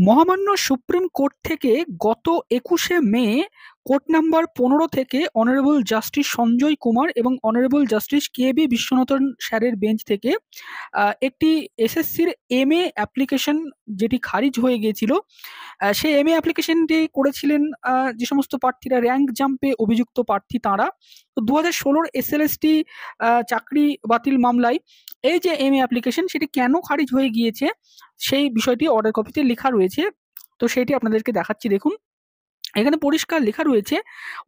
মহামান্য supreme court থেকে গত ২১শে মে কোর্ট নাম্বার ১৫ থেকে অনারেবল জাস্টিস সঞ্জয় কুমার এবং অনারেবল জাস্টিস কে.বি. বিশ্বনাথন স্যারের বেঞ্চ থেকে একটি এসএসসির এমএ অ্যাপ্লিকেশন যেটি খারিজ হয়ে গিয়েছিল। সেই এমএ অ্যাপ্লিকেশনটি করেছিলেন যে সমস্ত প্রার্থীরা র্যাঙ্ক জাম্পে অভিযুক্ত প্রার্থী তাঁরা। তো ২০১৬ এসএলএসটি চাকরি বাতিল মামলায় এই যে এমএ অ্যাপ্লিকেশন সেটি কেন খারিজ হয়ে গিয়েছে সেই বিষয়টি অর্ডার কপিতে লেখা রয়েছে। তো সেটি আপনাদেরকে দেখাচ্ছি, দেখুন। এখানে পরিষ্কার লেখা রয়েছে,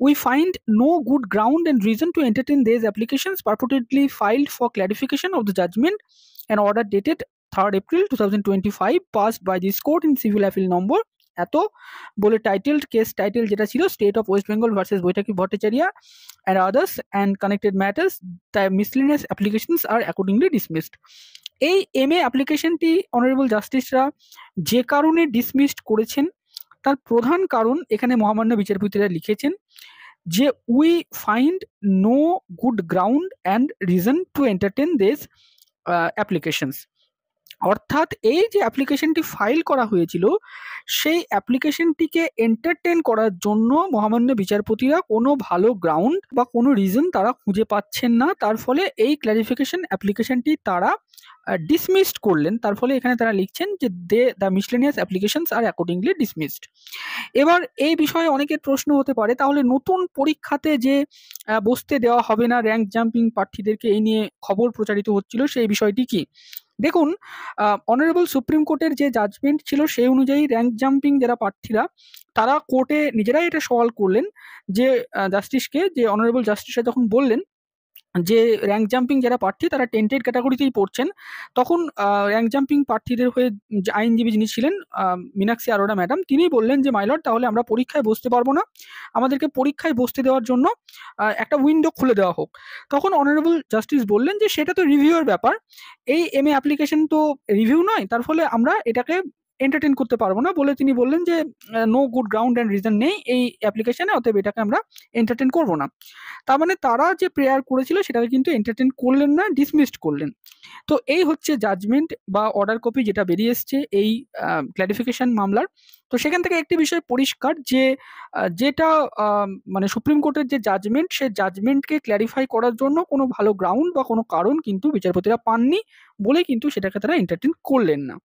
we find no good ground and reason to entertain these applications purportedly filed for clarification of the judgement and order dated 3rd April 2025 passed by this court in civil appeal number এত বলে titled case title যেটা ছিল state of West Bengal versus Baisakhi Bhattacharya and others and connected matters the miscellaneous applications are accordingly dismissed. এই MA অ্যাপ্লিকেশনটি honourable জাস্টিসরা যে কারণে dismissed করেছেন তার প্রধান কারণ এখানে মহামান্য বিচারপতিরা লিখেছেন যে we find no good ground and reason to entertain this applications. অর্থাৎ এই যে অ্যাপ্লিকেশনটি ফাইল করা হয়েছিল সেই অ্যাপ্লিকেশনটিকে এন্টারটেন করার জন্য মহামান্য বিচারপতিরা কোনো ভালো গ্রাউন্ড বা কোনো রিজন তারা খুঁজে পাচ্ছেন না, তার ফলে এই ক্ল্যারিফিকেশন অ্যাপ্লিকেশনটি তারা ডিসমিসড করলেন। তার ফলে এখানে তারা লিখছেন যে the miscellaneous applications are accordingly dismissed. এবার এই বিষয়ে অনেকের প্রশ্ন হতে পারে, তাহলে নতুন পরীক্ষাতে যে বসতে দেওয়া হবে না র্যাঙ্ক জাম্পিং প্রার্থীদেরকে, এই নিয়ে খবর প্রচারিত হচ্ছিল, সেই বিষয়টি কি? দেখুন, অনারেবল সুপ্রিম কোর্টের যে জাজমেন্ট ছিল সেই অনুযায়ী র্যাঙ্ক জাম্পিং যারা প্রার্থীরা তারা কোর্টে নিজেরাই এটা সওয়াল করলেন যে জাস্টিসকে, যে অনারেবল জাস্টিসরা যখন বললেন যে র্যাঙ্ক জাম্পিং যারা প্রার্থী তারা টেন্টেড ক্যাটাগরিতেই পড়ছেন, তখন র্যাঙ্ক জাম্পিং প্রার্থীদের হয়ে যে আইনজীবী যিনি ছিলেন মীনাক্ষী আরোরা ম্যাডাম, তিনি বললেন যে মাই লর্ড, তাহলে আমরা পরীক্ষায় বসতে পারবো না, আমাদেরকে পরীক্ষায় বসতে দেওয়ার জন্য একটা উইন্ডো খুলে দেওয়া হোক। তখন অনারেবল জাস্টিস বললেন যে সেটা তো রিভিউয়ের ব্যাপার, এই এমএ অ্যাপ্লিকেশন তো রিভিউ নয়, তার ফলে আমরা এটাকে এন্টারটেন করতে পারবো না, বলে তিনি বললেন যে no good ground and reason নেই এই অ্যাপ্লিকেশনে, অতএব এটাকে আমরা এন্টারটেন করবো না। তার মানে তারা যে প্রেয়ার করেছিল সেটাকে কিন্তু এন্টারটেন করলেন না, ডিসমিসড করলেন। তো এই হচ্ছে জাজমেন্ট বা অর্ডার কপি যেটা বেরিয়ে এসছে এই ক্ল্যারিফিকেশন মামলার। তো সেখান থেকে একটি বিষয় পরিষ্কার যে যেটা মানে সুপ্রিম কোর্টের যে জাজমেন্ট, সে জাজমেন্টকে ক্ল্যারিফাই করার জন্য কোনো ভালো গ্রাউন্ড বা কোনো কারণ কিন্তু বিচারপতিরা পাননি বলে কিন্তু সেটাকে তারা এন্টারটেন করলেন না।